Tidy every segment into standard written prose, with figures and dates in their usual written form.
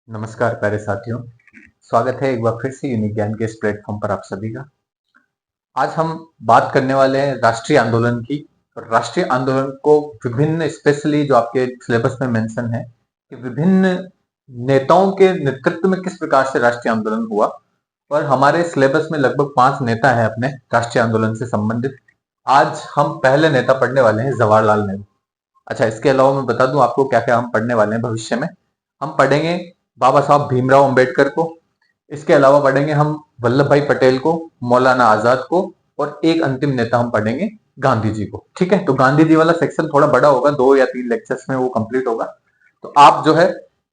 नमस्कार प्यारे साथियों। स्वागत है एक बार फिर से यूनिक ज्ञान के इस प्लेटफॉर्म पर आप सभी का। आज हम बात करने वाले हैं राष्ट्रीय आंदोलन की। और राष्ट्रीय आंदोलन को विभिन्न स्पेशली जो आपके सिलेबस में मेंशन है कि विभिन्न नेताओं के नेतृत्व में किस प्रकार से राष्ट्रीय आंदोलन हुआ। और हमारे सिलेबस में लगभग 5 नेता है अपने राष्ट्रीय आंदोलन से संबंधित। आज हम पहले नेता पढ़ने वाले हैं जवाहरलाल नेहरू। अच्छा, इसके अलावा मैं बता दूं आपको क्या क्या हम पढ़ने वाले हैं भविष्य में। हम पढ़ेंगे बाबा साहब भीमराव अंबेडकर को। इसके अलावा पढ़ेंगे हम वल्लभ भाई पटेल को, मौलाना आजाद को, और एक अंतिम नेता हम पढ़ेंगे गांधी जी को। ठीक है, तो गांधी जी वाला सेक्शन थोड़ा बड़ा होगा, 2 या 3 लेक्चर्स में वो कंप्लीट होगा। तो आप जो है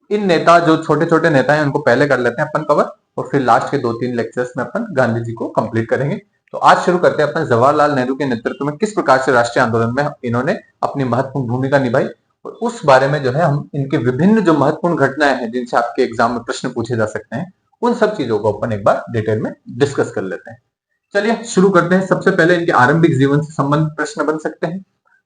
इन नेता जो छोटे छोटे नेता हैं उनको पहले कर लेते हैं अपन कवर, और फिर लास्ट के 2-3 लेक्चर्स में अपन गांधी जी को कंप्लीट करेंगे। तो आज शुरू करते हैं अपन जवाहरलाल नेहरू के नेतृत्व में किस प्रकार से राष्ट्रीय आंदोलन में इन्होंने अपनी महत्वपूर्ण भूमिका निभाई, और उस बारे में जो है हम इनके विभिन्न जो महत्वपूर्ण घटनाएं हैं जिनसे आपके एग्जाम में प्रश्न पूछे जा सकते हैं, उन सब चीजों को अपन एक बार डिटेल में डिस्कस कर लेते हैं। चलिए शुरू करते हैं। सबसे पहले इनके आरंभिक जीवन से संबंधित प्रश्न बन सकते हैं।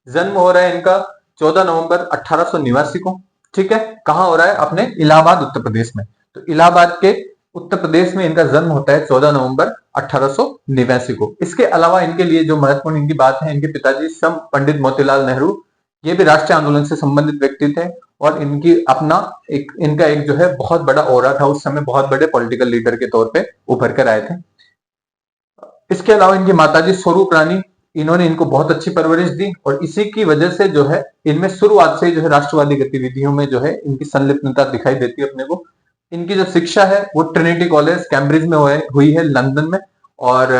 जन्म हो रहा है इनका 14 नवंबर 1889 को। ठीक है, कहां हो रहा है? अपने इलाहाबाद उत्तर प्रदेश में। तो इलाहाबाद के उत्तर प्रदेश में इनका जन्म होता है 14 नवंबर 1889 को। इसके अलावा इनके लिए जो महत्वपूर्ण इनकी बात है, इनके पिताजी सम पंडित मोतीलाल नेहरू, ये भी राष्ट्रीय आंदोलन से संबंधित व्यक्ति थे। और इनकी अपना इनका एक जो है बहुत बड़ा ओरा था, उस समय बहुत बड़े पॉलिटिकल लीडर के तौर पे उभर कर आए थे। इसके अलावा इनकी माताजी स्वरूप रानी, इन्होंने इनको बहुत अच्छी परवरिश दी, और इसी की वजह से जो है इनमें शुरुआत से ही जो है राष्ट्रवादी गतिविधियों में जो है इनकी संलिप्तता दिखाई देती है अपने को। इनकी जो शिक्षा है वो ट्रिनिटी कॉलेज कैम्ब्रिज में हुई है, लंदन में। और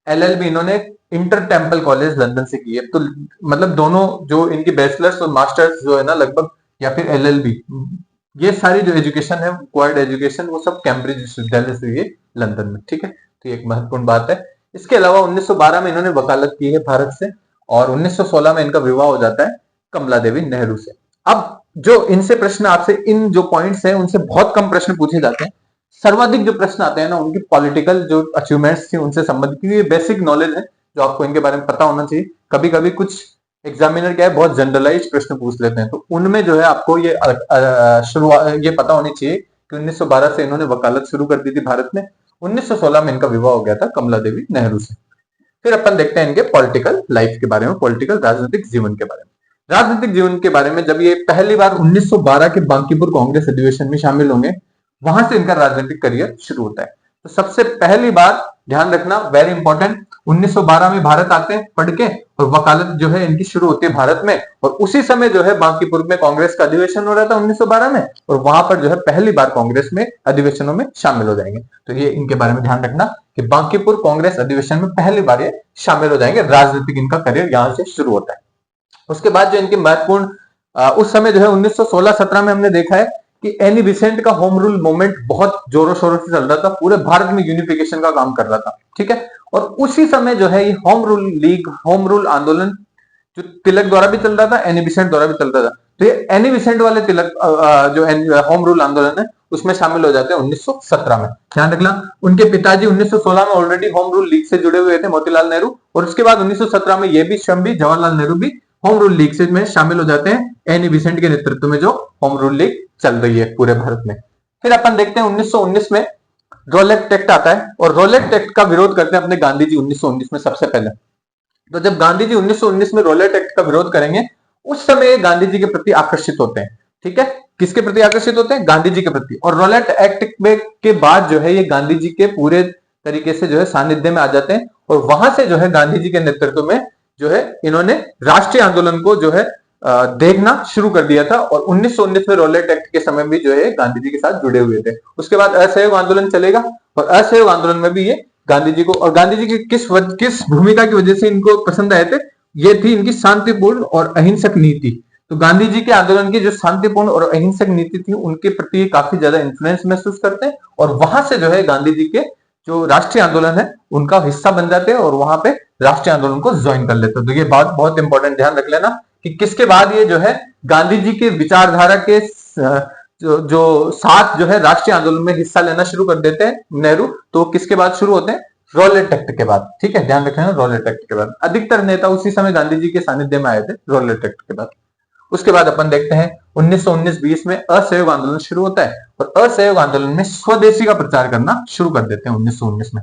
एलएलबी इन्होंने इंटर टेम्पल कॉलेज लंदन से की है। तो मतलब दोनों जो इनकी बैचलर्स और मास्टर्स जो है ना लगभग, या फिर एलएलबी, ये सारी जो एजुकेशन है क्वाइड एजुकेशन, वो सब कैम्ब्रिज विश्वविद्यालय से हुई है लंदन में। ठीक है, तो ये एक महत्वपूर्ण बात है। इसके अलावा 1912 में इन्होंने वकालत की है भारत से, और 1916 में इनका विवाह हो जाता है कमला देवी नेहरू से। अब जो इनसे प्रश्न आपसे इन जो पॉइंट्स हैं उनसे बहुत कम प्रश्न पूछे जाते हैं। सर्वाधिक जो प्रश्न आते हैं ना उनकी पॉलिटिकल जो अचीवमेंट्स थी उनसे संबंधित, क्योंकि ये बेसिक नॉलेज है जो आपको इनके बारे में पता होना चाहिए। कभी कभी कुछ एग्जामिनर क्या है बहुत जनरलाइज प्रश्न पूछ लेते हैं, तो उनमें जो है आपको ये शुरुआत ये पता होनी चाहिए कि 1912 से इन्होंने वकालत शुरू कर दी थी भारत में। 1916 में इनका विवाह हो गया था कमला देवी नेहरू से। फिर अपन देखते हैं इनके पॉलिटिकल लाइफ के बारे में, पॉलिटिकल राजनीतिक जीवन के बारे में। राजनीतिक जीवन के बारे में, जब ये पहली बार 1912 के बांकीपुर कांग्रेस अधिवेशन में शामिल होंगे, वहां से इनका राजनीतिक करियर शुरू होता है। तो सबसे पहली बार ध्यान रखना, वेरी इंपॉर्टेंट, 1912 में भारत आते हैं पढ़ के, और वकालत जो है इनकी शुरू होती है भारत में। और उसी समय जो है बांकीपुर में कांग्रेस का अधिवेशन हो रहा था 1912 में, और वहां पर जो है पहली बार कांग्रेस में अधिवेशनों में शामिल हो जाएंगे। तो ये इनके बारे में ध्यान रखना कि बांकीपुर कांग्रेस अधिवेशन में पहली बार ये शामिल हो जाएंगे। राजनीतिक इनका करियर यहां से शुरू होता है। उसके बाद जो इनकी महत्वपूर्ण उस समय जो है 1916-17 में हमने देखा है कि एनी बेसेंट का होम रूल मूवमेंट बहुत जोरों शोरों से चल रहा था, पूरे भारत में यूनिफिकेशन का काम कर रहा था। ठीक है, और उसी समय जो है ये home rule league, home rule आंदोलन जो तिलक द्वारा भी चल रहा था, एनी बेसेंट द्वारा भी चल रहा था। तो ये एनी बेसेंट वाले तिलक जो होम रूल आंदोलन है उसमें शामिल हो जाते हैं 1917 में। ध्यान रखना, उनके पिताजी 1916 में ऑलरेडी होम रूल लीग से जुड़े हुए थे, मोतीलाल नेहरू, और उसके बाद 1917 में ये भी जवाहरलाल नेहरू भी होम रूल लीग से में शामिल हो जाते हैं, एनी बेसेंट के नेतृत्व में जो होम रूल लीग चल रही है पूरे भारत में। फिर अपन देखते हैं 1919 में रोलेट एक्ट आता है, और रोलेट एक्ट का विरोध करते हैं अपने गांधी जी 1919 में सबसे पहले। तो जब गांधी जी 1919 में रोलेट एक्ट का विरोध करेंगे, उस समय गांधी जी के प्रति आकर्षित होते हैं। ठीक है, किसके प्रति आकर्षित होते हैं? गांधी जी के प्रति। और रोलेट एक्ट के बाद जो है ये गांधी जी के पूरे तरीके से जो है सानिध्य में आ जाते हैं, और वहां से जो है गांधी जी के नेतृत्व में जो है इन्होंने राष्ट्रीय आंदोलन को जो है देखना शुरू कर दिया था। और 1919 में रोलेट एक्ट के समय भी जो है गांधी जी के साथ जुड़े हुए थे। उसके बाद असहयोग आंदोलन चलेगा, और असहयोग आंदोलन में भी ये गांधी जी को, और गांधी जी की किस भूमिका की वजह से इनको पसंद आए थे, ये थी इनकी शांतिपूर्ण और अहिंसक नीति। तो गांधी जी के आंदोलन की जो शांतिपूर्ण और अहिंसक नीति थी उनके प्रति काफी ज्यादा इंफ्लुएंस महसूस करते हैं, और वहां से जो है गांधी जी के जो राष्ट्रीय आंदोलन है उनका हिस्सा बन जाते हैं, और वहां पे राष्ट्रीय आंदोलन को ज्वाइन कर लेते हैं। तो ये बात बहुत इंपॉर्टेंट, ध्यान रख लेना कि किसके बाद ये जो है गांधी जी के विचारधारा के जो साथ जो है राष्ट्रीय आंदोलन में हिस्सा लेना शुरू कर देते हैं नेहरू। तो किसके बाद शुरू होते हैं? रोलेट एक्ट के बाद। ठीक है, ध्यान रखना, रोलेट एक्ट के बाद। अधिकतर नेता उसी समय गांधी जी के सानिध्य में आए थे रोलेट एक्ट के बाद। उसके बाद अपन देखते हैं 1919-20 में असहयोग आंदोलन शुरू होता है, और असहयोग आंदोलन में स्वदेशी का प्रचार करना शुरू कर देते हैं 1919 में।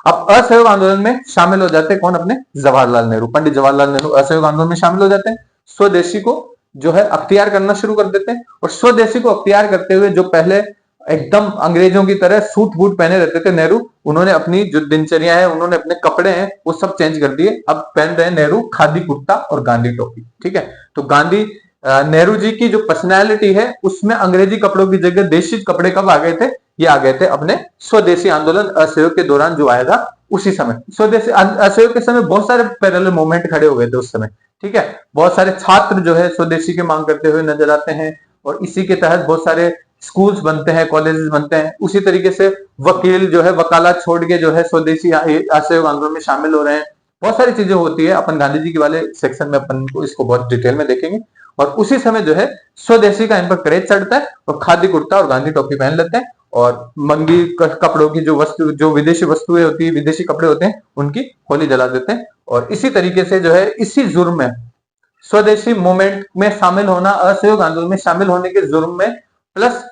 अब असहयोग आंदोलन में शामिल हो जाते हैं कौन? अपने जवाहरलाल नेहरू, पंडित जवाहरलाल नेहरू असहयोग आंदोलन में शामिल हो जाते हैं, स्वदेशी को जो है अख्तियार करना शुरू कर देते हैं। और स्वदेशी को अख्तियार करते हुए जो पहले एकदम अंग्रेजों की तरह सूट बूट पहने रहते थे नेहरू, उन्होंने अपनी जो दिनचर्या है, उन्होंने अपने कपड़े हैं वो सब चेंज कर दिए। अब पहन रहे हैं नेहरू खादी कुर्ता और गांधी टोपी। ठीक है, तो गांधी नेहरू जी की जो पर्सनैलिटी है उसमें अंग्रेजी कपड़ों की जगह देशी कपड़े कब आ गए थे? ये आ गए थे अपने स्वदेशी आंदोलन असहयोग के दौरान जो आया था उसी समय। स्वदेशी असहयोग के समय बहुत सारे पैरेलल मूवमेंट खड़े हो गए थे उस समय। ठीक है, बहुत सारे छात्र जो है स्वदेशी की मांग करते हुए नजर आते हैं और इसी के तहत बहुत सारे स्कूल्स बनते हैं, कॉलेजेस बनते हैं। उसी तरीके से वकील जो है वकालत छोड़ के जो है स्वदेशी असहयोग आंदोलन में शामिल हो रहे हैं। बहुत सारी चीजें होती है, अपन गांधी जी के वाले सेक्शन में अपन को इसको बहुत डिटेल में देखेंगे। और उसी समय जो है स्वदेशी का इन पर क्रेज चढ़ता है और खादी कुर्ता और गांधी टोपी पहन लेते हैं और मंगी कपड़ों की जो विदेशी वस्तुएं होती है, विदेशी कपड़े होते हैं, उनकी होली जला देते हैं। और इसी तरीके से जो है इसी जुर्म में स्वदेशी मूवमेंट में शामिल होना, असहयोग आंदोलन में शामिल होने के जुर्म में प्लस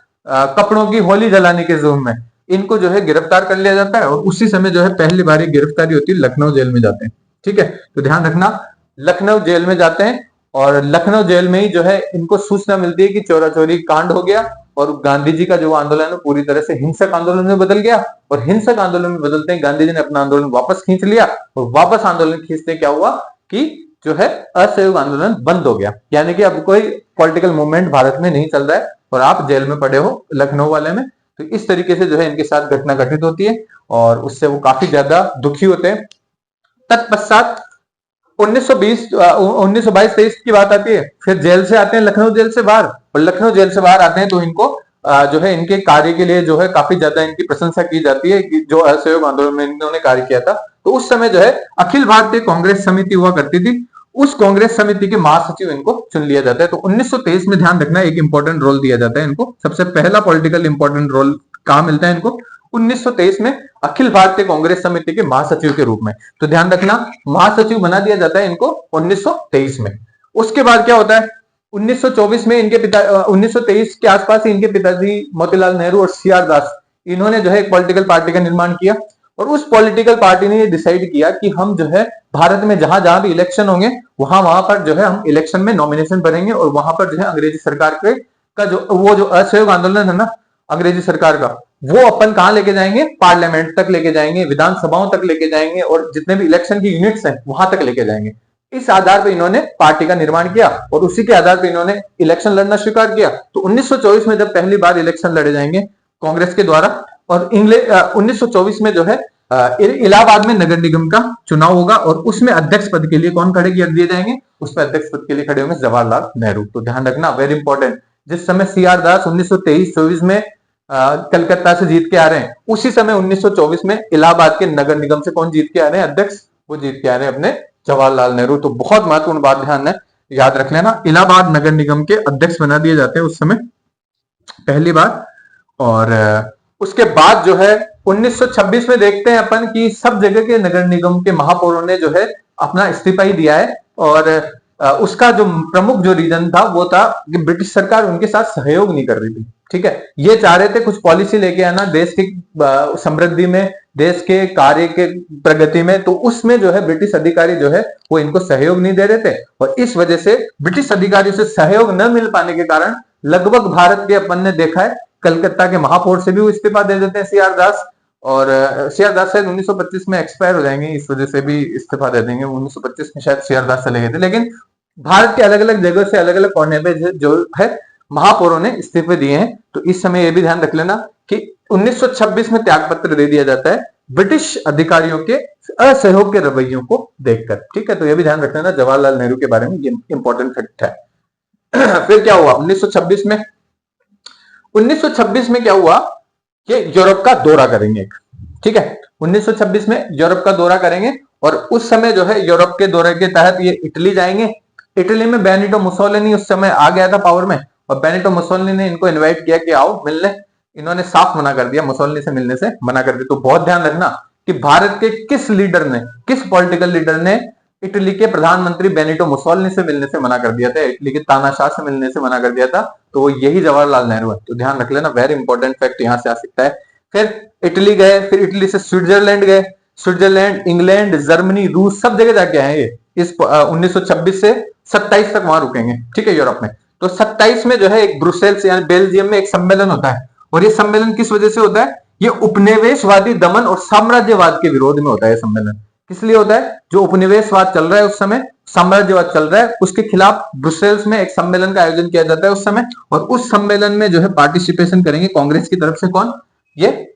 कपड़ों की होली जलाने के जुर्म में इनको जो है गिरफ्तार कर लिया जाता है। और उसी समय जो है पहली बारी गिरफ्तारी होती है, लखनऊ जेल में जाते हैं। ठीक है, तो ध्यान रखना, लखनऊ जेल में जाते हैं और लखनऊ जेल में ही जो है इनको सूचना मिलती है कि चोरा चोरी कांड हो गया और गांधी जी का जो आंदोलन है पूरी तरह से हिंसक आंदोलन में बदल गया। और हिंसक आंदोलन में बदलते ही गांधी जी ने अपना आंदोलन वापस खींच लिया और वापस आंदोलन खींचते क्या हुआ कि जो है असहयोग आंदोलन बंद हो गया। यानी कि अब कोई पॉलिटिकल मूवमेंट भारत में नहीं चल रहा है और आप जेल में पड़े हो लखनऊ वाले में। तो इस तरीके से जो है इनके साथ घटना घटित होती है और उससे वो काफी ज्यादा दुखी होते हैं। तत्पश्चात 1922-23 की बात आती है, फिर जेल से आते हैं, लखनऊ जेल से बाहर। और लखनऊ जेल से बाहर आते हैं तो इनको जो है इनके कार्य के लिए जो है काफी ज्यादा इनकी प्रशंसा की जाती है कि जो असहयोग आंदोलन में इन्होंने कार्य किया था। तो उस समय जो है अखिल भारतीय कांग्रेस समिति हुआ करती थी, उस कांग्रेस समिति के महासचिव इनको चुन लिया जाता है। तो 1923 में ध्यान रखना एक इंपॉर्टेंट रोल दिया जाता है इनको, सबसे पहला पॉलिटिकल इंपॉर्टेंट रोल कहां मिलता है इनको? 1923 में अखिल भारतीय कांग्रेस समिति के महासचिव के रूप में। तो ध्यान रखना, महासचिव बना दिया जाता है इनको 1923 में। उसके बाद क्या होता है? 1924 में इनके पिता 1923 के आसपास ही इनके पिताजी मोतीलाल नेहरू और सीआर दास, इन्होंने जो है एक पॉलिटिकल पार्टी का निर्माण किया और उस पॉलिटिकल पार्टी ने ये डिसाइड किया कि हम जो है भारत में जहां जहां भी इलेक्शन होंगे वहां पर जो है हम इलेक्शन में नॉमिनेशन भरेंगे और वहां पर जो है अंग्रेजी सरकार के का जो असहयोग आंदोलन है ना अंग्रेजी सरकार का, वो अपन कहां लेके जाएंगे? पार्लियामेंट तक लेके जाएंगे, विधानसभाओं तक लेके जाएंगे और जितने भी इलेक्शन की यूनिट्स हैं वहां तक लेके जाएंगे। इस आधार पर इन्होंने पार्टी का निर्माण किया और उसी के आधार पर इन्होंने इलेक्शन लड़ना स्वीकार किया। तो 1924 में जब पहली बार इलेक्शन लड़े जाएंगे कांग्रेस के द्वारा और 1924 में जो है इलाहाबाद में नगर निगम का चुनाव होगा और उसमें अध्यक्ष पद के लिए कौन खड़े कर दिए जाएंगे? उसमें अध्यक्ष पद के लिए खड़े होंगे जवाहरलाल नेहरू। तो ध्यान रखना, वेरी इंपॉर्टेंट, जिस समय सीआर दास 1923-24 में कलकत्ता से जीत के आ रहे हैं, उसी समय 1924 में इलाहाबाद के नगर निगम से कौन जीत के आ रहे हैं? अध्यक्ष, वो जीत के आ रहे हैं अपने जवाहरलाल नेहरू। तो बहुत महत्वपूर्ण बात ध्यान है, याद रख लेना, इलाहाबाद नगर निगम के अध्यक्ष बना दिए जाते हैं उस समय पहली बार। और उसके बाद जो है 1926 में देखते हैं अपन कि सब जगह के नगर निगम के महापौरों ने जो है अपना इस्तीफा ही दिया है और उसका जो प्रमुख जो रीजन था वो था कि ब्रिटिश सरकार उनके साथ सहयोग नहीं कर रही थी। ठीक है, ये चाह रहे थे कुछ पॉलिसी लेके आना देश की समृद्धि में, देश के कार्य के प्रगति में, तो उसमें जो है ब्रिटिश अधिकारी जो है वो इनको सहयोग नहीं दे रहे थे और इस वजह से ब्रिटिश अधिकारियों से सहयोग न मिल पाने के कारण लगभग भारत के अपन ने देखा है कलकत्ता के महापौर से भी वो इस्तीफा दे देते हैं सीआर दास, और सीआर दास शायद 1925 में एक्सपायर हो जाएंगे, इस वजह से भी इस्तीफा दे देंगे। 1925 में शायद सीआर दास चले गए थे, लेकिन भारत के अलग अलग जगह से अलग अलग कोने पे जो है महापौरों ने इस्तीफे दिए हैं। तो इस समय ये भी ध्यान रख लेना कि 1926 में त्यागपत्र दे दिया जाता है ब्रिटिश अधिकारियों के असहयोग के रवैयों को देखकर। ठीक है, तो ये भी ध्यान रख लेना जवाहरलाल नेहरू के बारे में, ये इंपॉर्टेंट फैक्ट है। फिर क्या हुआ 1926 में? 1926 में क्या हुआ कि यूरोप का दौरा करेंगे। ठीक है, 1926 में यूरोप का दौरा करेंगे और उस समय जो है यूरोप के दौरे के तहत ये इटली जाएंगे। इटली में बेनिटो मुसोलिनी उस समय आ गया था पावर में और बेनिटो मुसोलिनी ने इनको इनवाइट किया कि आओ मिलने, इन्होंने साफ मना कर दिया, मुसोलिनी से मिलने से मना कर दिया। तो बहुत ध्यान रखना कि भारत के किस लीडर ने, किस पॉलिटिकल लीडर ने इटली के प्रधानमंत्री बेनिटो मुसोलिनी से मिलने से मना कर दिया था, इटली के तानाशाह से मिलने से मना कर दिया था? तो यही जवाहरलाल नेहरू है। तो ध्यान रख लेना, वेरी इंपॉर्टेंट फैक्ट यहाँ से आ सकता है। फिर इटली गए, फिर इटली से स्विट्जरलैंड गए, स्विट्जरलैंड, इंग्लैंड, जर्मनी, रूस, सब जगह जाके आए ये। इस 1926 से 27 तक वहां रुकेंगे, ठीक है, यूरोप में। तो 27 में जो है एक ब्रुसेल्स यानी बेल्जियम में एक सम्मेलन होता है, और ये सम्मेलन किस वजह से होता है? ये उपनिवेशवादी दमन और साम्राज्यवाद के विरोध में होता है। सम्मेलन किस लिए होता है? जो उपनिवेशवाद चल रहा है उस समय, साम्राज्यवाद चल रहा है, उसके खिलाफ ब्रुसेल्स में एक सम्मेलन का आयोजन किया जाता है उस समय। और उस सम्मेलन में जो है पार्टिसिपेशन करेंगे कांग्रेस की तरफ से कौन? ये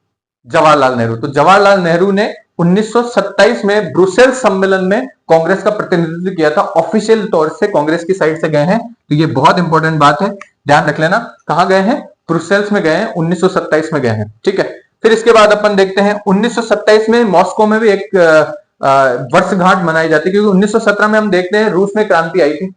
जवाहरलाल नेहरू। तो जवाहरलाल नेहरू ने 1927 में ब्रुसेल्स सम्मेलन में कांग्रेस का प्रतिनिधित्व किया था, ऑफिशियल तौर से कांग्रेस की साइड से गए हैं। तो ये बहुत इंपॉर्टेंट बात है, ध्यान रख लेना। कहां गए हैं? ब्रुसेल्स में गए हैं, 1927 में गए हैं, ठीक है। फिर इसके बाद अपन देखते हैं 1927 में मॉस्को में भी एक वर्षगांठ मनाई जाती है, क्योंकि 1917 में हम देखते हैं रूस में क्रांति आई थी,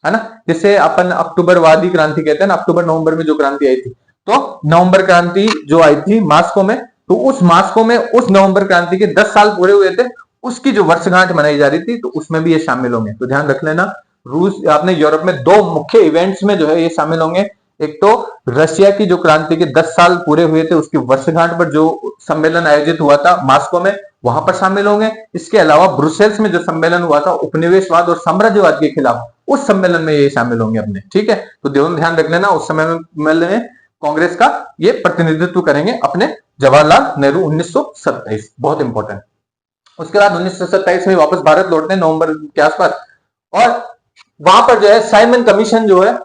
है ना, जिसे अपन अक्टूबरवादी क्रांति कहते हैं ना, अक्टूबर नवंबर में जो क्रांति आई थी। तो नवंबर क्रांति जो आई थी मॉस्को में, तो उस मॉस्को में उस नवंबर क्रांति के 10 साल पूरे हुए थे, उसकी जो वर्षगांठ मनाई जा रही थी, तो उसमें भी ये शामिल होंगे। तो ध्यान रख लेना, रूस अपने यूरोप में दो मुख्य इवेंट्स में जो है ये शामिल होंगे। एक तो रशिया की जो क्रांति के 10 साल पूरे हुए थे उसकी वर्षगांठ पर जो सम्मेलन आयोजित हुआ था मॉस्को में, वहां पर शामिल होंगे। इसके अलावा ब्रुसेल्स में जो सम्मेलन हुआ था उपनिवेशवाद और साम्राज्यवाद के खिलाफ, उस सम्मेलन में ये शामिल होंगे अपने, ठीक है। तो दोनों ध्यान रख लेना, उस समय में कांग्रेस का ये प्रतिनिधित्व करेंगे अपने जवाहरलाल नेहरू 1927, बहुत इंपॉर्टेंट। उसके बाद 1927 में वापस भारत लौटते हैं नवंबर के आसपास, और वहां पर जो है साइमन कमीशन जो है,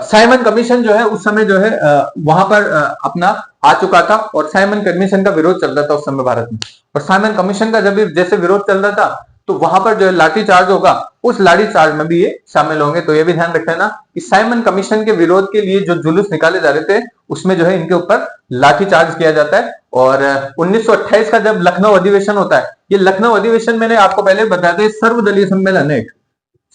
साइमन कमीशन जो है उस समय जो है वहां पर अपना आ चुका था, और साइमन कमीशन का विरोध चल रहा था उस समय भारत में। और साइमन कमीशन का जब जैसे विरोध चल रहा था, तो वहां पर जो है लाठी चार्ज होगा, उस लाठी चार्ज में भी ये शामिल होंगे। तो ये भी ध्यान रख लेना कि साइमन कमीशन के विरोध के लिए जो जुलूस निकाले जा रहे थे, उसमें जो है इनके ऊपर लाठी चार्ज किया जाता है। और 1928 का जब लखनऊ अधिवेशन होता है, ये लखनऊ अधिवेशन मैंने आपको पहले बताया था, सर्वदलीय सम्मेलन है,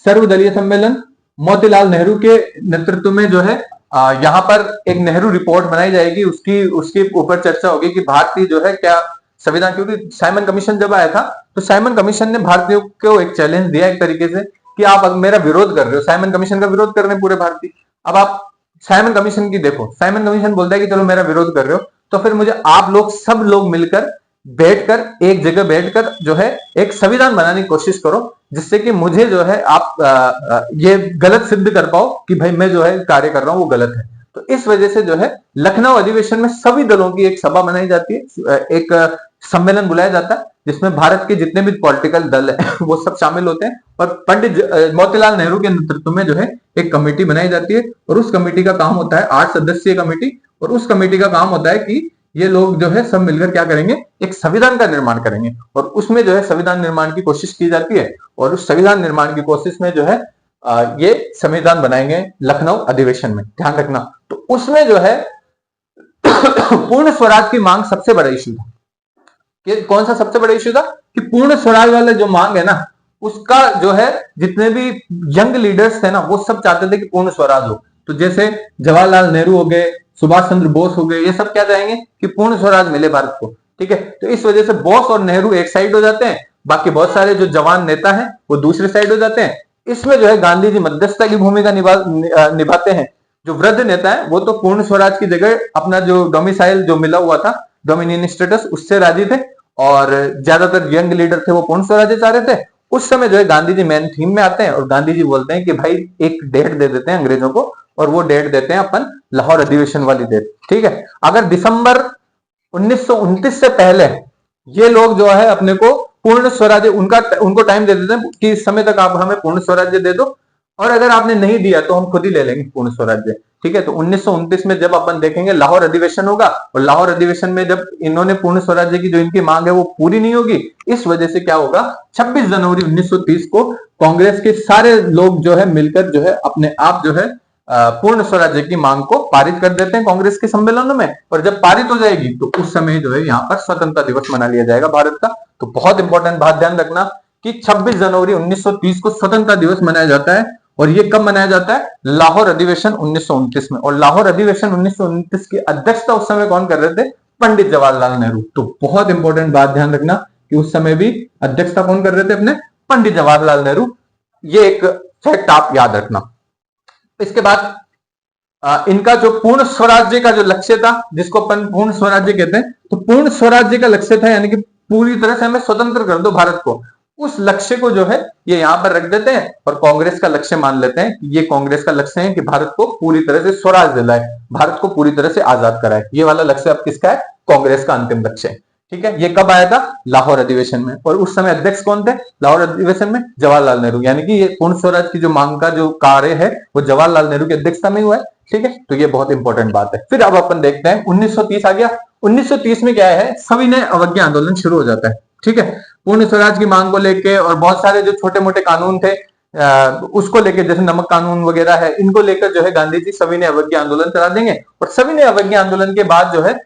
सर्वदलीय सम्मेलन मोतीलाल नेहरू के नेतृत्व में जो है यहाँ पर एक नेहरू रिपोर्ट बनाई जाएगी, उसके ऊपर चर्चा होगी कि भारतीय जो है क्या संविधान, क्योंकि साइमन कमीशन जब आया था, तो साइमन कमीशन ने भारतीयों को एक चैलेंज दिया एक तरीके से कि आप मेरा विरोध कर रहे हो, साइमन कमीशन का विरोध कर रहे हैं पूरे भारतीय। अब आप साइमन कमीशन की देखो, साइमन कमीशन बोलता है कि चलो मेरा विरोध कर रहे हो, तो फिर मुझे आप लोग सब लोग मिलकर बैठकर एक जगह बैठकर जो है एक संविधान बनाने की कोशिश करो, जिससे कि मुझे जो है आप ये गलत सिद्ध कर पाओ कि भाई मैं जो है कार्य कर रहा हूं वो गलत है। तो इस वजह से जो है लखनऊ अधिवेशन में सभी दलों की एक सभा बनाई जाती है, एक सम्मेलन बुलाया जाता है, जिसमें भारत के जितने भी पॉलिटिकल दल है वो सब शामिल होते हैं, और पंडित मोतीलाल नेहरू के नेतृत्व में जो है एक कमेटी बनाई जाती है, और उस कमेटी का काम होता है 8 सदस्यीय कमेटी, और उस कमेटी का काम होता है कि ये लोग जो है सब मिलकर क्या करेंगे, एक संविधान का निर्माण करेंगे, और उसमें जो है संविधान निर्माण की कोशिश की जाती है, और उस संविधान निर्माण की कोशिश में जो है ये संविधान बनाएंगे लखनऊ अधिवेशन में, ध्यान रखना। तो उसमें जो है पूर्ण स्वराज की मांग सबसे बड़ा इश्यू था। कि कौन सा सबसे बड़ा इश्यू था? कि पूर्ण स्वराज वाला जो मांग है ना, उसका जो है जितने भी यंग लीडर्स थे ना, वो सब चाहते थे कि पूर्ण स्वराज हो। तो जैसे जवाहरलाल नेहरू हो गए, सुभाष चंद्र बोस हो गए, ये सब क्या चाहेंगे कि पूर्ण स्वराज मिले भारत को, ठीक है। तो इस वजह से बोस और नेहरू एक साइड हो जाते हैं, बाकी बहुत सारे जो जवान नेता हैं वो दूसरे साइड हो जाते हैं। इसमें जो है गांधी जी मध्यस्थता की भूमिका निभाते हैं। जो वृद्ध नेता है वो तो पूर्ण स्वराज की जगह अपना जो डोमिसाइल जो मिला हुआ था, डोमिनियन स्टेटस, उससे राजी थे, और ज्यादातर यंग लीडर थे वो पूर्ण स्वराज चाह रहे थे। उस समय जो है गांधी जी मेन थीम में आते हैं, और गांधी जी बोलते हैं कि भाई एक डेट दे देते हैं अंग्रेजों को, और वो डेट देते हैं अपन लाहौर अधिवेशन वाली डेट, ठीक है। अगर दिसंबर 1929 से पहले ये लोग जो है अपने को पूर्ण स्वराज्य उनको टाइम दे देते हैं कि इस समय तक आप हमें पूर्ण स्वराज्य दे दो, और अगर आपने नहीं दिया तो हम खुद ही ले लेंगे पूर्ण स्वराज्य, ठीक है। तो 1929 में जब अपन देखेंगे लाहौर अधिवेशन होगा, और लाहौर अधिवेशन में जब इन्होंने पूर्ण स्वराज्य की जो इनकी मांग है वो पूरी नहीं होगी, इस वजह से क्या होगा, 26 जनवरी 1930 को कांग्रेस के सारे लोग जो है मिलकर जो है अपने आप जो है पूर्ण स्वराज्य की मांग को पारित कर देते हैं कांग्रेस के सम्मेलनों में। और जब पारित हो जाएगी तो उस समय जो है यहाँ पर स्वतंत्रता दिवस मना लिया जाएगा भारत का। तो बहुत इंपॉर्टेंट बात ध्यान रखना कि 26 जनवरी 1930 को स्वतंत्रता दिवस मनाया जाता है, और ये कब मनाया जाता है? लाहौर अधिवेशन 1929 में। और लाहौर अधिवेशन 1929 की अध्यक्षता उस समय कौन कर रहे थे? पंडित जवाहरलाल नेहरू। तो बहुत इंपॉर्टेंट बात ध्यान रखना कि उस समय भी अध्यक्षता कौन कर रहे थे? अपने पंडित जवाहरलाल नेहरू। ये एक फैक्ट आप याद रखना। इसके बाद इनका जो पूर्ण स्वराज्य का जो लक्ष्य था, जिसको अपन पूर्ण स्वराज्य कहते हैं, तो पूर्ण स्वराज्य का लक्ष्य था, यानी कि पूरी तरह से हमें स्वतंत्र कर दो भारत को। उस लक्ष्य को जो है ये यहां पर रख देते हैं और कांग्रेस का लक्ष्य मान लेते हैं कि ये कांग्रेस का लक्ष्य है कि भारत को पूरी तरह से स्वराज दिलाए, भारत को पूरी तरह से आजाद कराए। ये वाला लक्ष्य अब किसका है? कांग्रेस का अंतिम लक्ष्य है। ठीक है, ये कब आया था? लाहौर अधिवेशन में। और उस समय अध्यक्ष कौन थे लाहौर अधिवेशन में? जवाहरलाल नेहरू। यानी कि ये पूर्ण स्वराज की जो मांग का जो कार्य है वो जवाहरलाल नेहरू की अध्यक्षता में हुआ है। ठीक है, तो ये बहुत इंपॉर्टेंट बात है। फिर अब अपन देखते हैं 1930 आ गया। 1930 में क्या है, सविनय अवज्ञा आंदोलन शुरू हो जाता है। ठीक है, पूर्ण स्वराज की मांग को लेके और बहुत सारे जो छोटे मोटे कानून थे उसको लेकर, जैसे नमक कानून वगैरह है, इनको लेकर जो है गांधी जी सविनय अवज्ञा आंदोलन चला देंगे। और सविनय अवज्ञा आंदोलन के बाद जो है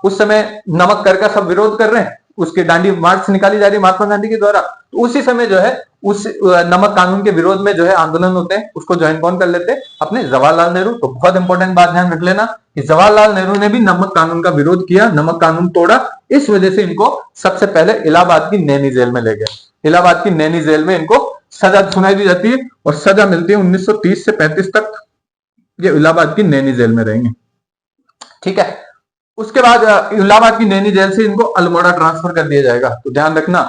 उस समय नमक कर का सब विरोध कर रहे हैं, उसके डांडी मार्च निकाली जा रही है महात्मा गांधी के द्वारा। तो उसी समय जो है उस नमक कानून के विरोध में जो है आंदोलन होते हैं, उसको ज्वाइन कौन कर लेते हैं? अपने जवाहरलाल नेहरू। तो बहुत इंपॉर्टेंट बात ध्यान रख लेना कि जवाहरलाल नेहरू ने भी नमक कानून का विरोध किया, नमक कानून तोड़ा। इस वजह से इनको सबसे पहले इलाहाबाद की नैनी जेल में ले गए। इलाहाबाद की नैनी जेल में इनको सजा सुनाई दी जाती है और सजा मिलती है 1930 से 35 तक। ये इलाहाबाद की नैनी जेल में रहेंगे। ठीक है, उसके बाद इलाहाबाद की नैनी जेल से इनको अल्मोड़ा ट्रांसफर कर दिया जाएगा। तो ध्यान रखना,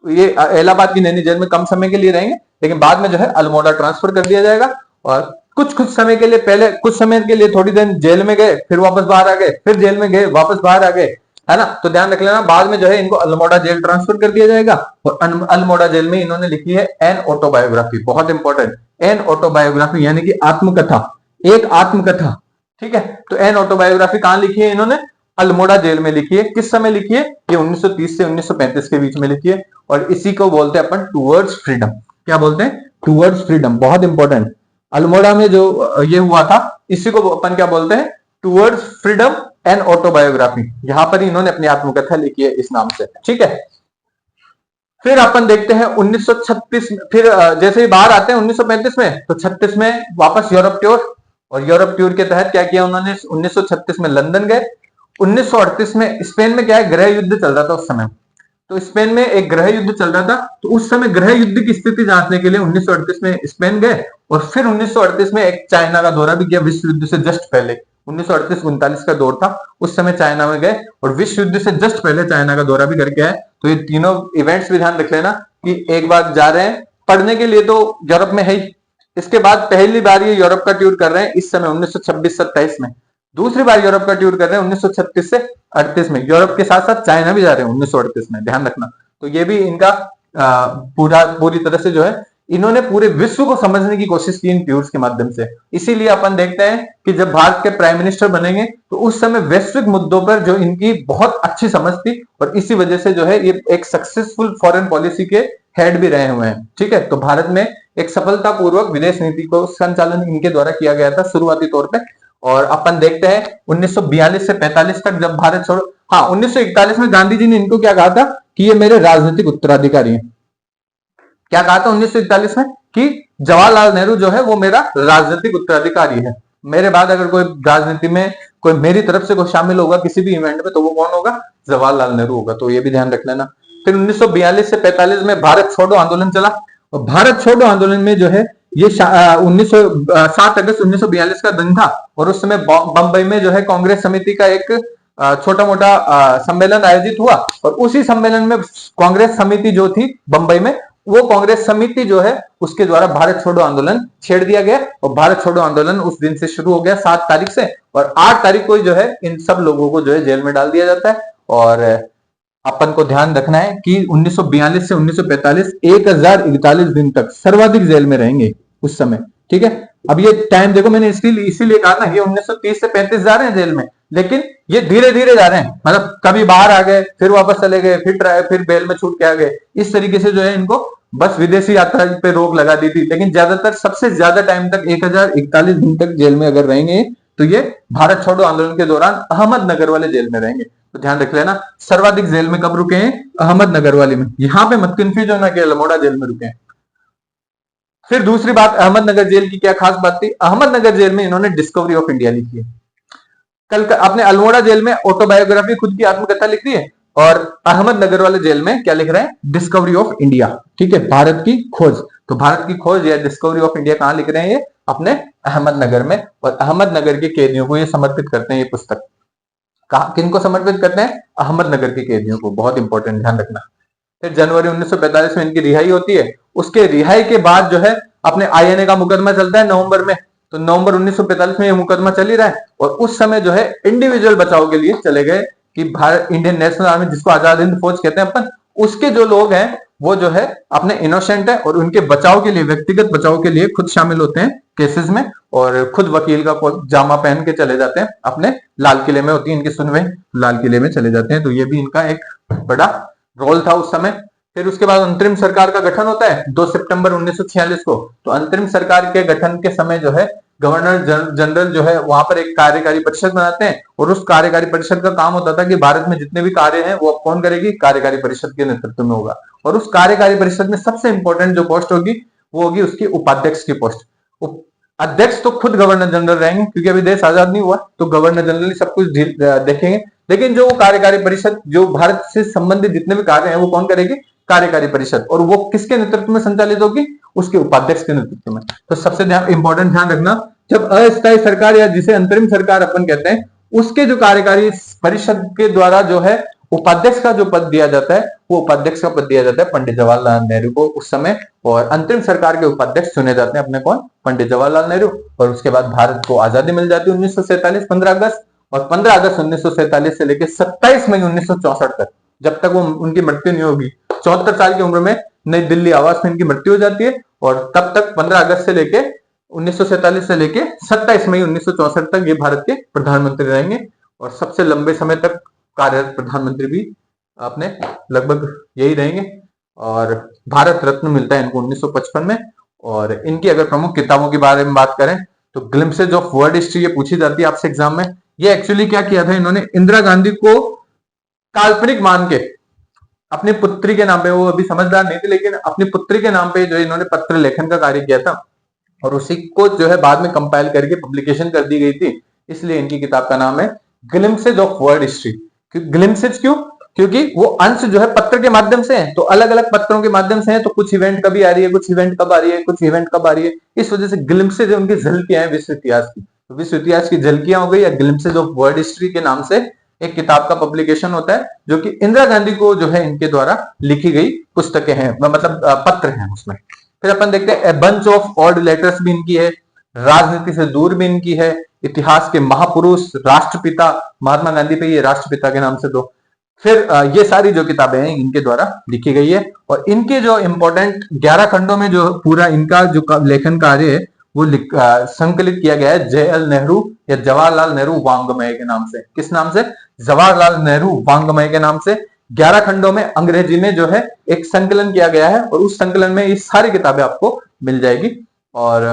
ये इलाहाबाद की नैनी जेल में कम समय के लिए रहेंगे, लेकिन बाद में जो है अल्मोड़ा ट्रांसफर कर दिया जाएगा। और कुछ समय के लिए, पहले कुछ समय के लिए थोड़ी देर जेल में गए, फिर वापस बाहर आ गए, फिर जेल में गए, वापस बाहर आ गए, है ना। तो ध्यान रख लेना, बाद में जो है इनको अल्मोड़ा जेल ट्रांसफर कर दिया जाएगा। और अल्मोड़ा जेल में इन्होंने लिखी है एन ऑटोबायोग्राफी, बहुत इंपॉर्टेंट, एन ऑटोबायोग्राफी यानी कि आत्मकथा, एक आत्मकथा। ठीक है, तो एन ऑटोबायोग्राफी कहां लिखी है इन्होंने? अल्मोड़ा जेल में लिखी है। किस समय लिखी है? ये 1930 से 1935 के बीच में लिखी है। और इसी को बोलते हैं अपन टूवर्ड्स फ्रीडम। क्या बोलते हैं? टूवर्ड्स फ्रीडम, बहुत इंपॉर्टेंट। अल्मोड़ा में जो ये हुआ था, इसी को अपन क्या बोलते हैं? Towards freedom and autobiography. यहां पर इन्होंने अपनी आत्मकथा लिखी है इस नाम से। ठीक है, फिर अपन देखते हैं 1936 में, फिर जैसे ही बाहर आते हैं 1935 में, तो 36 में वापस यूरोप टूर। और यूरोप टूर के तहत क्या किया उन्होंने? 1936 में लंदन गए। 1938 में स्पेन में क्या है, गृह युद्ध चल रहा था उस समय। तो स्पेन में एक गृह युद्ध चल रहा था, तो उस समय गृह युद्ध की स्थिति जांचने के लिए 1938 में स्पेन गए। और फिर 1938 में एक चाइना का दौरा भी किया, विश्व युद्ध से जस्ट पहले। 1938-39 का दौर था, उस समय चाइना में गए और विश्व युद्ध से जस्ट पहले चाइना का दौरा भी करके आए। तो ये तीनों इवेंट्स भी ध्यान रख लेना कि एक बार जा रहे हैं पढ़ने के लिए तो यूरोप में है ही, इसके बाद पहली बार ये यूरोप का टूर कर रहे हैं इस समय 1926-27 में। दूसरी बार यूरोप का टूर कर रहे हैं 1936 से 38 में। यूरोप के साथ साथ चाइना भी जा रहे हैं 1938 में, ध्यान रखना। तो ये भी इनका पूरी तरह से जो है इन्होंने पूरे विश्व को समझने की कोशिश की इन टूर्स के माध्यम से। इसीलिए अपन देखते हैं कि जब भारत के प्राइम मिनिस्टर बनेंगे तो उस समय वैश्विक मुद्दों पर जो इनकी बहुत अच्छी समझ थी, और इसी वजह से जो है ये एक सक्सेसफुल फॉरेन पॉलिसी के हेड भी रहे हुए हैं। ठीक है, तो भारत में एक सफलतापूर्वक विदेश नीति को संचालन इनके द्वारा किया गया था शुरुआती तौर पे। और अपन देखते हैं 1942 से 45 तक जब भारत छोड़ो, हाँ 1941 में गांधी जी ने इनको क्या कहा था कि ये मेरे राजनीतिक उत्तराधिकारी हैं। क्या कहा था 1941 में? कि जवाहरलाल नेहरू जो है वो मेरा राजनीतिक उत्तराधिकारी है। मेरे बाद अगर कोई राजनीति में कोई मेरी तरफ से कोई शामिल होगा किसी भी इवेंट में, तो वो कौन होगा? जवाहरलाल नेहरू होगा। तो ये भी ध्यान रख लेना। फिर 1942 से 45 में भारत छोड़ो आंदोलन चला। और भारत छोड़ो आंदोलन में जो है ये 7 अगस्त 1942 का दिन था। और उस समय बंबई में जो है कांग्रेस समिति का एक छोटा मोटा सम्मेलन आयोजित हुआ। और उसी सम्मेलन में कांग्रेस समिति जो थी बंबई में, वो कांग्रेस समिति जो है उसके द्वारा भारत छोड़ो आंदोलन छेड़ दिया गया। और भारत छोड़ो आंदोलन उस दिन से शुरू हो गया 7 तारीख से। और 8 तारीख को जो है इन सब लोगों को जो है जेल में डाल दिया जाता है। और अपन को ध्यान रखना है कि 1942 से 1945 1041 दिन तक सर्वाधिक जेल में रहेंगे उस समय। ठीक है, अब ये टाइम देखो, मैंने इसीलिए कहा ना, ये 1930 से 35 जा रहे हैं जेल में, लेकिन ये धीरे धीरे जा रहे हैं। मतलब कभी बाहर आ गए, फिर वापस चले गए, फिर बेल में छूट के आ गए। इस तरीके से जो है इनको बस विदेशी यात्रा पे रोक लगा दी थी। लेकिन ज्यादातर सबसे ज्यादा टाइम तक 1041 दिन तक जेल में अगर रहेंगे तो ये भारत छोड़ो आंदोलन के दौरान अहमदनगर वाले जेल में रहेंगे। तो ध्यान रख लेना, सर्वाधिक जेल में कब रुके हैं? अहमदनगर वाले में। यहां पे मत कंफ्यूज होना कि अल्मोड़ा जेल में रुके हैं। फिर दूसरी बात, अहमदनगर जेल की क्या खास बात थी? अहमदनगर जेल में इन्होंने डिस्कवरी ऑफ इंडिया लिखी है। कल आपने अल्मोड़ा जेल में ऑटोबायोग्राफी, खुद की आत्मकथा लिख दी है। और अहमदनगर वाले जेल में क्या लिख रहे हैं, डिस्कवरी ऑफ इंडिया, ठीक है, भारत की खोज। तो भारत की खोज या डिस्कवरी ऑफ इंडिया कहां लिख रहे हैं, ये अपने अहमदनगर में, और अहमदनगर के कैदियों को ये समर्पित करते हैं ये पुस्तक। किनको समर्पित करते हैं, अहमदनगर के कैदियों को, बहुत इंपॉर्टेंट, ध्यान रखना। फिर जनवरी 1945 में इनकी रिहाई होती है। उसके रिहाई के बाद जो है अपने आईएनए का मुकदमा चलता है नवंबर में, तो नवंबर 1945 में ये मुकदमा चल ही रहा है। और उस समय जो है इंडिविजुअल बचाव के लिए चले गए कि भारत इंडियन नेशनल आर्मी, जिसको आजाद हिंद फौज कहते हैं अपन, उसके जो लोग हैं वो जो है अपने इनोसेंट है और उनके बचाव के लिए, व्यक्तिगत बचाव के लिए खुद शामिल होते हैं केसेस में, और खुद वकील का जामा पहन के चले जाते हैं अपने, लाल किले में होती है इनकी सुनवाई, लाल किले में चले जाते हैं। तो ये भी इनका एक बड़ा रोल था उस समय। फिर उसके बाद अंतरिम सरकार का गठन होता है 2 सितंबर 1946 को। तो अंतरिम सरकार के गठन के समय जो है गवर्नर जनरल जो है वहां पर एक कार्यकारी परिषद बनाते हैं, और उस कार्यकारी परिषद का काम होता था कि भारत में जितने भी कार्य हैं वो कौन करेगी, कार्यकारी परिषद के नेतृत्व में होगा। और उस कार्यकारी परिषद में सबसे इंपॉर्टेंट जो पोस्ट होगी वो होगी उसकी उपाध्यक्ष की पोस्ट। अध्यक्ष तो खुद गवर्नर जनरल रहेंगे, क्योंकि अभी देश आजाद नहीं हुआ, तो गवर्नर जनरल ही सब कुछ देखेंगे। लेकिन जो कार्यकारी परिषद, जो भारत से संबंधित जितने भी कार्य हैं वो कौन करेगी, कार्यकारी परिषद, और वो किसके नेतृत्व में संचालित होगी, उसके उपाध्यक्ष के नेतृत्व में। तो सबसे इंपॉर्टेंट ध्यान रखना, जब अस्थायी सरकार या जिसे अंतरिम सरकार अपन कहते हैं, उसके जो कार्यकारी परिषद के द्वारा जो है उपाध्यक्ष का जो पद दिया जाता है, वो उपाध्यक्ष का पद दिया जाता है पंडित जवाहरलाल नेहरू को उस समय। और अंतरिम सरकार के उपाध्यक्ष चुने जाते हैं अपने कौन, पंडित जवाहरलाल नेहरू। और उसके बाद भारत को आजादी मिल जाती है 1947 15 अगस्त, और 15 अगस्त 1947 से लेकर 27 मई 1964 तक, जब तक वो उनकी मृत्यु नहीं होगी, 74 साल की उम्र में नई दिल्ली आवास में इनकी मृत्यु हो जाती है। और तब तक 15 अगस्त से लेके 1947 से लेके 27 मई 1964 तक ये भारत के प्रधानमंत्री रहेंगे, और सबसे लंबे समय तक कार्यरत प्रधानमंत्री भी अपने लगभग यही रहेंगे। और भारत रत्न मिलता है इनको 1955 में। और इनकी अगर प्रमुख किताबों के बारे में बात करें तो ग्लिम्पसेज ऑफ वर्ल्ड हिस्ट्री, ये पूछी जाती है आपसे एग्जाम में। ये एक्चुअली क्या किया था इन्होंने, इंदिरा गांधी को काल्पनिक मान के अपनी पुत्री के नाम पे, वो अभी समझदार नहीं थी लेकिन अपनी पुत्री के नाम पे जो इन्होंने पत्र लेखन का कार्य किया था, और उसी को जो है बाद में कंपाइल करके पब्लिकेशन कर दी गई थी। इसलिए इनकी किताब का नाम है glimpses of world history. Glimpses क्यों, क्योंकि वो अंश जो है पत्र के माध्यम से है, तो अलग अलग पत्रों के माध्यम से है, तो कुछ इवेंट कभी आ रही है, कुछ इवेंट कब आ रही है, कुछ इवेंट कब आ रही है, इस वजह से ग्लिम्पसेज उनकी झलकियां हैं विश्व इतिहास की। तो विश्व इतिहास की झलकियां हो गई, या ग्लिम्पसेज ऑफ वर्ल्ड हिस्ट्री के नाम से एक किताब का पब्लिकेशन होता है, जो कि इंदिरा गांधी को जो है इनके द्वारा लिखी गई पुस्तकें हैं, मतलब पत्र हैं उसमें। फिर अपन देखते हैं a bunch of odd letters भी इनकी है, राजनीति से दूर भी इनकी है, इतिहास के महापुरुष, राष्ट्रपिता, महात्मा गांधी पे ये राष्ट्रपिता के नाम से दो। फिर ये सारी जो किताबें हैं इनके द्वारा लिखी गई है, और इनके जो इंपॉर्टेंट 11 खंडों में जो पूरा इनका जो लेखन कार्य है वो संकलित किया गया है JL नेहरू या जवाहरलाल नेहरू वांग्मय के नाम से। किस नाम से, जवाहरलाल नेहरू वांग्मय के नाम से 11 खंडों में अंग्रेजी में जो है एक संकलन किया गया है, और उस संकलन में ये सारी किताबें आपको मिल जाएगी। और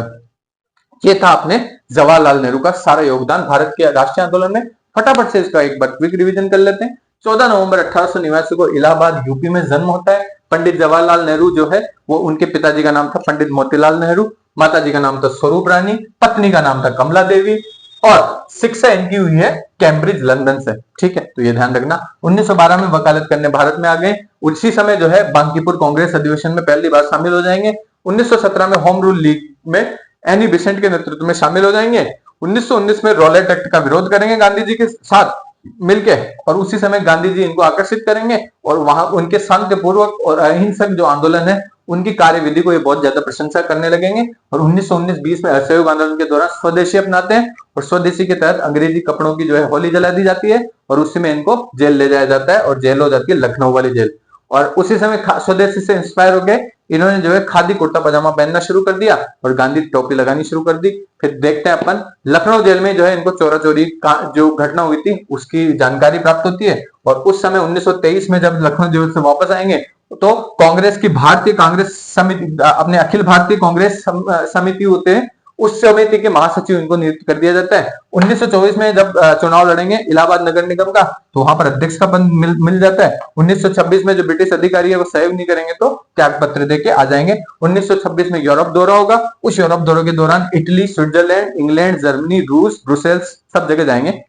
ये था अपने जवाहरलाल नेहरू का सारा योगदान भारत के राष्ट्रीय आंदोलन में। फटाफट से इसका एक बार क्विक रिवीजन कर लेते हैं। 14 नवंबर 1889 को इलाहाबाद यूपी में जन्म होता है। पंडित जवाहरलाल नेहरू जो है वो, उनके पिताजी का नाम था पंडित मोतीलाल नेहरू, माताजी का नाम था स्वरूप रानी, पत्नी का नाम था कमला देवी, और शिक्षा इनकी हुई है कैम्ब्रिज लंदन से। ठीक है, तो ये ध्यान रखना। 1912 में वकालत करने भारत में आ गए। उसी समय जो है बांकीपुर कांग्रेस अधिवेशन में पहली बार शामिल हो जाएंगे। 1917 में होम रूल लीग में एनी बेसेंट के नेतृत्व में शामिल हो जाएंगे। 1919 में रॉलेट एक्ट का विरोध करेंगे गांधी जी के साथ मिलके, और उसी समय गांधी जी इनको आकर्षित करेंगे, और वहां उनके शांतिपूर्वक और अहिंसक जो आंदोलन है उनकी कार्यविधि को ये बहुत ज्यादा प्रशंसा करने लगेंगे। और 1919-20 में असहयोग आंदोलन के दौरान स्वदेशी अपनाते हैं, और स्वदेशी के तहत अंग्रेजी कपड़ों की जो है होली जला दी जाती है, और उसी में इनको जेल ले जाया जाता है, और जेल हो जाती है लखनऊ वाली जेल। और उसी समय स्वदेशी से इंस्पायर होकर इन्होंने जो है खादी कुर्ता पजामा पहनना शुरू कर दिया, और गांधी टोपी लगानी शुरू कर दी। फिर देखते हैं अपन लखनऊ जेल में जो है इनको चोरा चोरी का जो घटना हुई थी उसकी जानकारी प्राप्त होती है। और उस समय 1923 में जब लखनऊ जेल से वापस आएंगे तो कांग्रेस की भारतीय कांग्रेस समिति, अपने अखिल भारतीय कांग्रेस समिति होते हैं, उस समिति के महासचिव इनको नियुक्त कर दिया जाता है। 1924 में जब चुनाव लड़ेंगे इलाहाबाद नगर निगम का, तो वहां पर अध्यक्ष का पद मिल जाता है। 1926 में जो ब्रिटिश अधिकारी है वो सहयोग नहीं करेंगे तो त्याग पत्र देके आ जाएंगे। 1926 में यूरोप दौरा होगा। उस यूरोप दौरे के दौरान इटली, स्विट्जरलैंड, इंग्लैंड, जर्मनी, रूस, ब्रुसेल्स सब जगह जाएंगे।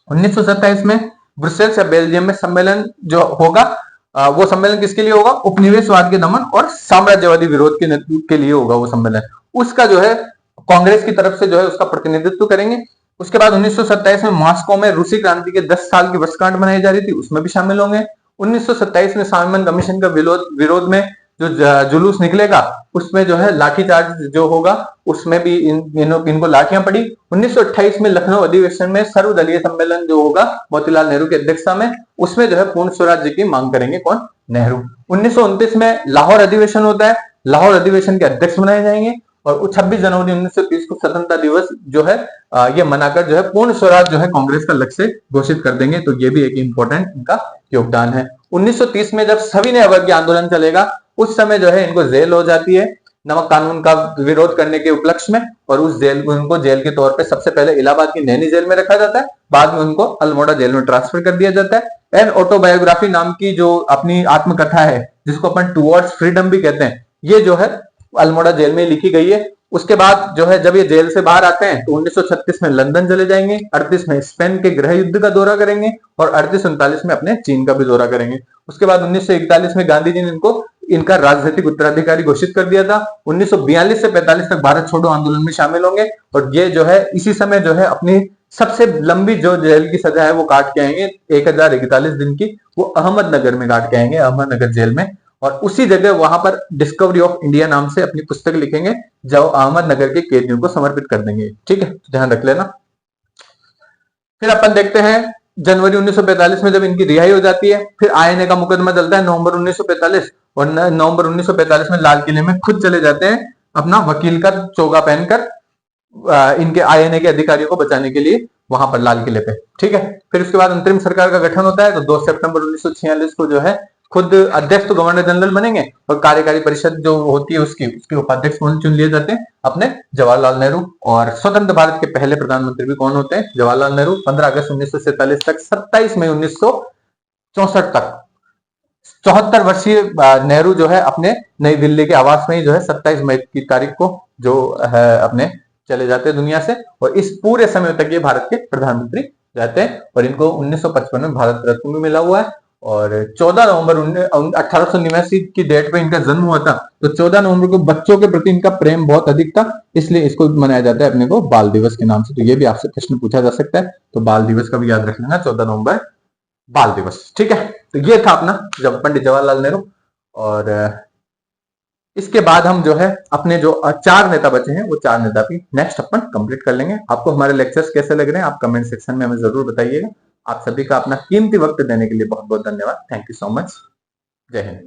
1927 में ब्रुसेल्स या बेल्जियम में सम्मेलन जो होगा वो सम्मेलन किसके लिए होगा? उपनिवेशवाद के दमन और साम्राज्यवादी विरोध के लिए होगा वो सम्मेलन। उसका जो है कांग्रेस की तरफ से जो है उसका प्रतिनिधित्व करेंगे। उसके बाद 1927 में मॉस्को में रूसी क्रांति के 10 साल की वर्षगांठ मनाई जा रही थी, उसमें भी शामिल होंगे। 1927 में साइमन कमीशन का विरोध में जो जुलूस निकलेगा उसमें जो है लाठीचार्ज जो होगा उसमें भी इनको लाठियां पड़ी। 1928 में लखनऊ अधिवेशन में सर्वदलीय सम्मेलन जो होगा मोतीलाल नेहरू की अध्यक्षता में, उसमें जो है पूर्ण स्वराज्य की मांग करेंगे कौन? नेहरू। 1929 में लाहौर अधिवेशन होता है, लाहौर अधिवेशन के अध्यक्ष बनाए जाएंगे और 26 जनवरी 1930 को स्वतंत्रता दिवस जो है ये मनाकर जो है पूर्ण स्वराज जो है कांग्रेस का लक्ष्य घोषित कर देंगे। तो ये भी एक इंपॉर्टेंट इनका योगदान है। 1930 में जब सविनय अवज्ञा आंदोलन चलेगा उस समय जो है इनको जेल हो जाती है नमक कानून का विरोध करने के उपलक्ष्य में, और उस जेल उनको जेल के तौर पे सबसे पहले इलाहाबाद की नैनी जेल में रखा जाता है, बाद में उनको अल्मोड़ा जेल में ट्रांसफर कर दिया जाता है। एन ऑटोबायोग्राफी नाम की जो अपनी आत्मकथा है जिसको अपन टुवर्ड्स फ्रीडम भी कहते हैं, ये जो है अल्मोड़ा जेल में लिखी गई है। उसके बाद जो है जब ये जेल से बाहर आते हैं तो 1936 में लंदन चले जाएंगे, 38 में स्पेन के गृह युद्ध का दौरा करेंगे और 38-39 में अपने चीन का भी दौरा करेंगे। उसके बाद 1941 में गांधी जी ने इनका राजनीतिक उत्तराधिकारी घोषित कर दिया था। 1942 से 45 तक भारत छोड़ो आंदोलन में शामिल होंगे और ये जो है इसी समय जो है अपनी सबसे लंबी जो जेल की सजा है वो काट के आएंगे 1041 दिन की, वो अहमदनगर में काट के आएंगे, अहमदनगर जेल में। और उसी जगह वहां पर डिस्कवरी ऑफ इंडिया नाम से अपनी पुस्तक लिखेंगे जो अहमदनगर के कैदियों को समर्पित कर देंगे। ठीक है, तो ध्यान रख लेना। फिर अपन देखते हैं जनवरी 1945 में जब इनकी रिहाई हो जाती है, फिर आईएनए का मुकदमा चलता है नवंबर 1945, और नवंबर 1945 में लाल किले में खुद चले जाते हैं अपना वकील का चोगा पहनकर इनके आईएनए के अधिकारियों को बचाने के लिए वहां पर लाल किले पे। ठीक है, फिर उसके बाद अंतरिम सरकार का गठन होता है। तो 2 सितंबर 1946 को जो है खुद अध्यक्ष तो गवर्नर जनरल बनेंगे और कार्यकारी परिषद जो होती है उसके उपाध्यक्ष चुन लिए जाते हैं अपने जवाहरलाल नेहरू। और स्वतंत्र भारत के पहले प्रधानमंत्री भी कौन होते हैं? जवाहरलाल नेहरू। 15 अगस्त 1947 तक 27 मई 1964 तक 74 वर्षीय नेहरू जो है अपने नई दिल्ली के आवास में ही जो है 27 मई की तारीख को जो है अपने चले जाते हैं दुनिया से, और इस पूरे समय तक ये भारत के प्रधानमंत्री रहते हैं। और इनको 1955 में भारत रत्न भी मिला हुआ है। और 14 नवंबर 1889 की डेट पे इनका जन्म हुआ था, तो 14 नवंबर को बच्चों के प्रति इनका प्रेम बहुत अधिक था, इसलिए इसको मनाया जाता है अपने को बाल दिवस के नाम से। तो ये भी आपसे प्रश्न पूछा जा सकता है, तो बाल दिवस का भी याद रख लेना, 14 नवंबर बाल दिवस। ठीक है, तो ये था अपना जब पंडित जवाहरलाल नेहरू। और इसके बाद हम जो है अपने जो 4 नेता बचे हैं वो 4 नेता भी नेक्स्ट अपन कंप्लीट कर लेंगे। आपको हमारे लेक्चर्स कैसे लग रहे हैं आप कमेंट सेक्शन में हमें जरूर बताइएगा। आप सभी का अपना कीमती वक्त देने के लिए बहुत बहुत धन्यवाद। Thank you so much. जय हिंद।